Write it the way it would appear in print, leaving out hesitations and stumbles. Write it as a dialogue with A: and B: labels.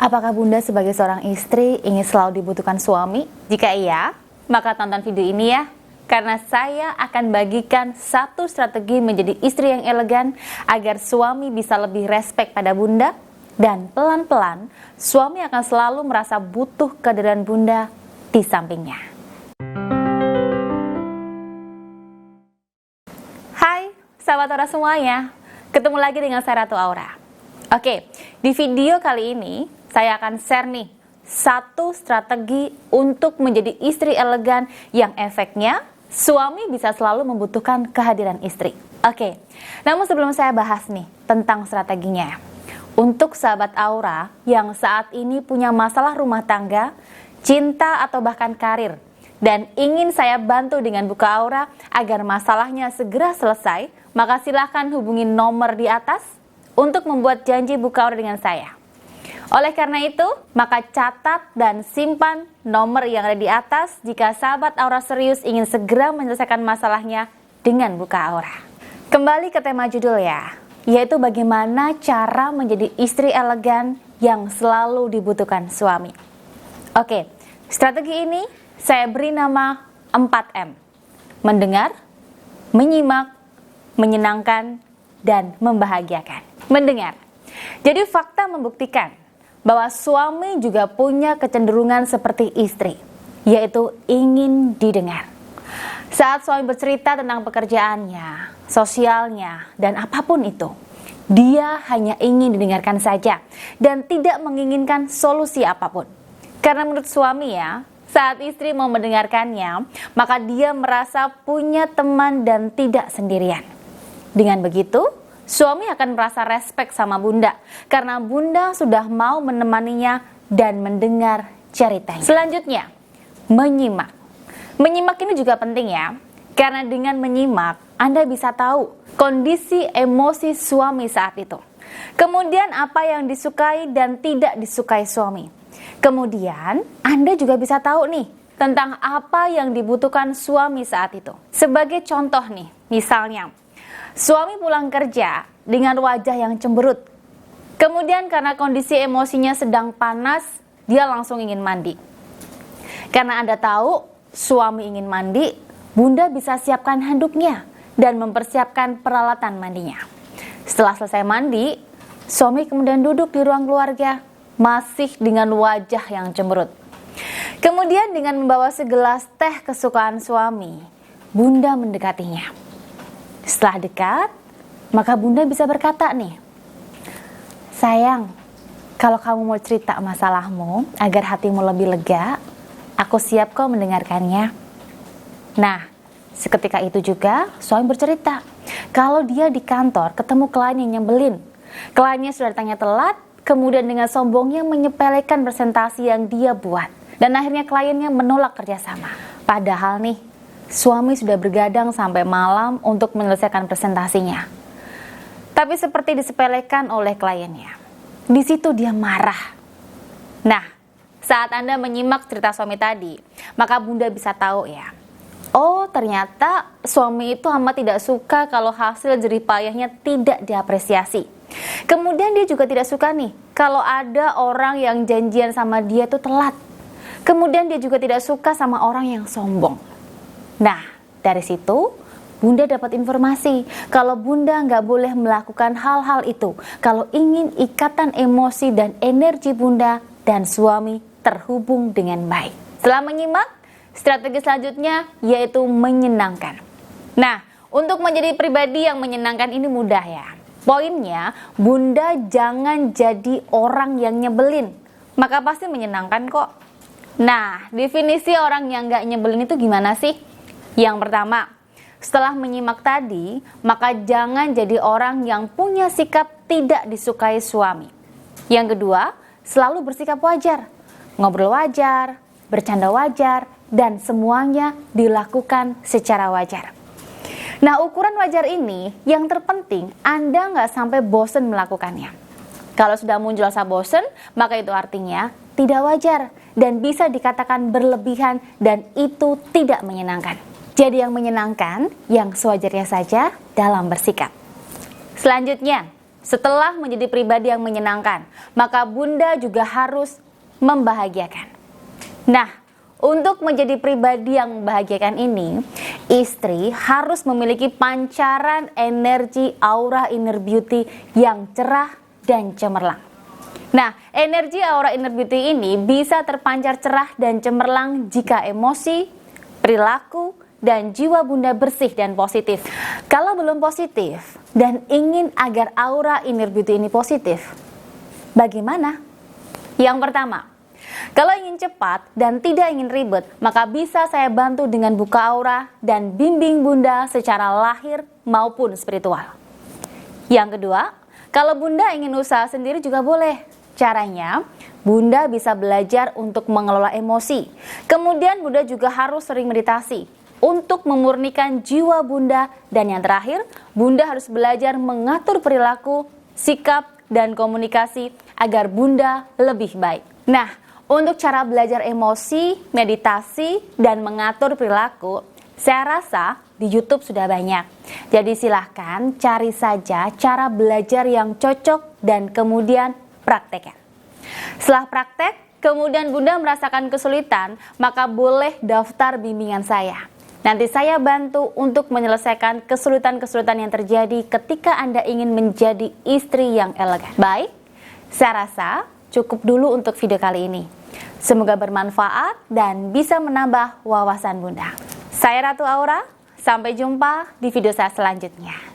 A: Apakah Bunda sebagai seorang istri ingin selalu dibutuhkan suami? Jika iya, maka tonton video ini ya. Karena saya akan bagikan satu strategi menjadi istri yang elegan agar suami bisa lebih respek pada Bunda. Dan pelan-pelan, suami akan selalu merasa butuh kehadiran Bunda di sampingnya. Hai, sahabat Aura semuanya. Ketemu lagi dengan saya Ratu Aura. Oke, di video kali ini saya akan share nih satu strategi untuk menjadi istri elegan yang efeknya suami bisa selalu membutuhkan kehadiran istri. Oke, namun sebelum saya bahas nih tentang strateginya, untuk sahabat Aura yang saat ini punya masalah rumah tangga, cinta atau bahkan karir, dan ingin saya bantu dengan buka aura agar masalahnya segera selesai, maka silahkan hubungi nomor di atas untuk membuat janji buka aura dengan saya. Oleh karena itu, maka catat dan simpan nomor yang ada di atas jika sahabat Aura serius ingin segera menyelesaikan masalahnya dengan buka aura. Kembali ke tema judul ya, yaitu bagaimana cara menjadi istri elegan yang selalu dibutuhkan suami. Oke, strategi ini saya beri nama 4M. Mendengar, menyimak, menyenangkan, dan membahagiakan. Mendengar. Jadi fakta membuktikan bahwa suami juga punya kecenderungan seperti istri, yaitu ingin didengar. Saat suami bercerita tentang pekerjaannya, sosialnya, dan apapun itu, dia hanya ingin didengarkan saja dan tidak menginginkan solusi apapun. Karena menurut suami ya, saat istri mau mendengarkannya, maka dia merasa punya teman dan tidak sendirian. Dengan begitu, suami akan merasa respek sama Bunda karena Bunda sudah mau menemaninya dan mendengar ceritanya. Selanjutnya, menyimak. Menyimak ini juga penting ya, karena dengan menyimak Anda bisa tahu kondisi emosi suami saat itu. Kemudian apa yang disukai dan tidak disukai suami. Kemudian Anda juga bisa tahu nih tentang apa yang dibutuhkan suami saat itu. Sebagai contoh nih, misalnya suami pulang kerja dengan wajah yang cemberut. Kemudian karena kondisi emosinya sedang panas, dia langsung ingin mandi. Karena Anda tahu suami ingin mandi, Bunda bisa siapkan handuknya dan mempersiapkan peralatan mandinya. Setelah selesai mandi, suami kemudian duduk di ruang keluarga, masih dengan wajah yang cemberut. Kemudian dengan membawa segelas teh kesukaan suami, Bunda mendekatinya. Setelah dekat, maka Bunda bisa berkata nih, sayang, kalau kamu mau cerita masalahmu agar hatimu lebih lega, aku siap kok mendengarkannya. Nah, seketika itu juga suami bercerita, kalau dia di kantor ketemu klien yang nyebelin. Kliennya sudah datangnya telat, kemudian dengan sombongnya menyepelekan presentasi yang dia buat. Dan akhirnya kliennya menolak kerjasama. Padahal nih, suami sudah bergadang sampai malam untuk menyelesaikan presentasinya. Tapi seperti disepelekan oleh kliennya. Di situ dia marah. Nah, saat Anda menyimak cerita suami tadi, maka Bunda bisa tahu ya. Oh, ternyata suami itu amat tidak suka kalau hasil jerih payahnya tidak diapresiasi. Kemudian dia juga tidak suka nih kalau ada orang yang janjian sama dia itu telat. Kemudian dia juga tidak suka sama orang yang sombong. Nah, dari situ Bunda dapat informasi kalau Bunda nggak boleh melakukan hal-hal itu kalau ingin ikatan emosi dan energi Bunda dan suami terhubung dengan baik. Setelah menyimak, strategi selanjutnya yaitu menyenangkan. Nah, untuk menjadi pribadi yang menyenangkan ini mudah ya. Poinnya, Bunda jangan jadi orang yang nyebelin, maka pasti menyenangkan kok. Nah, definisi orang yang nggak nyebelin itu gimana sih? Yang pertama, setelah menyimak tadi, maka jangan jadi orang yang punya sikap tidak disukai suami. Yang kedua, selalu bersikap wajar, ngobrol wajar, bercanda wajar, dan semuanya dilakukan secara wajar. Nah, ukuran wajar ini yang terpenting Anda nggak sampai bosen melakukannya. Kalau sudah muncul rasa bosen, maka itu artinya tidak wajar dan bisa dikatakan berlebihan dan itu tidak menyenangkan. Jadi yang menyenangkan, yang sewajarnya saja dalam bersikap. Selanjutnya, setelah menjadi pribadi yang menyenangkan, maka Bunda juga harus membahagiakan. Nah, untuk menjadi pribadi yang membahagiakan ini, istri harus memiliki pancaran energi aura inner beauty yang cerah dan cemerlang. Nah, energi aura inner beauty ini bisa terpancar cerah dan cemerlang jika emosi, perilaku, dan jiwa Bunda bersih dan positif. Kalau belum positif dan ingin agar aura inner beauty ini positif, bagaimana? Yang pertama, kalau ingin cepat dan tidak ingin ribet, maka bisa saya bantu dengan buka aura dan bimbing Bunda secara lahir maupun spiritual. Yang kedua, kalau Bunda ingin usaha sendiri juga boleh. Caranya, Bunda bisa belajar untuk mengelola emosi. Kemudian Bunda juga harus sering meditasi untuk memurnikan jiwa Bunda. Dan yang terakhir, Bunda harus belajar mengatur perilaku, sikap, dan komunikasi agar Bunda lebih baik. Nah, untuk cara belajar emosi, meditasi, dan mengatur perilaku, saya rasa di YouTube sudah banyak. Jadi silahkan cari saja cara belajar yang cocok dan kemudian praktekkan. Setelah praktek, kemudian Bunda merasakan kesulitan, maka boleh daftar bimbingan saya. Nanti saya bantu untuk menyelesaikan kesulitan-kesulitan yang terjadi ketika Anda ingin menjadi istri yang elegan. Baik, saya rasa cukup dulu untuk video kali ini. Semoga bermanfaat dan bisa menambah wawasan Bunda. Saya Ratu Aura, sampai jumpa di video saya selanjutnya.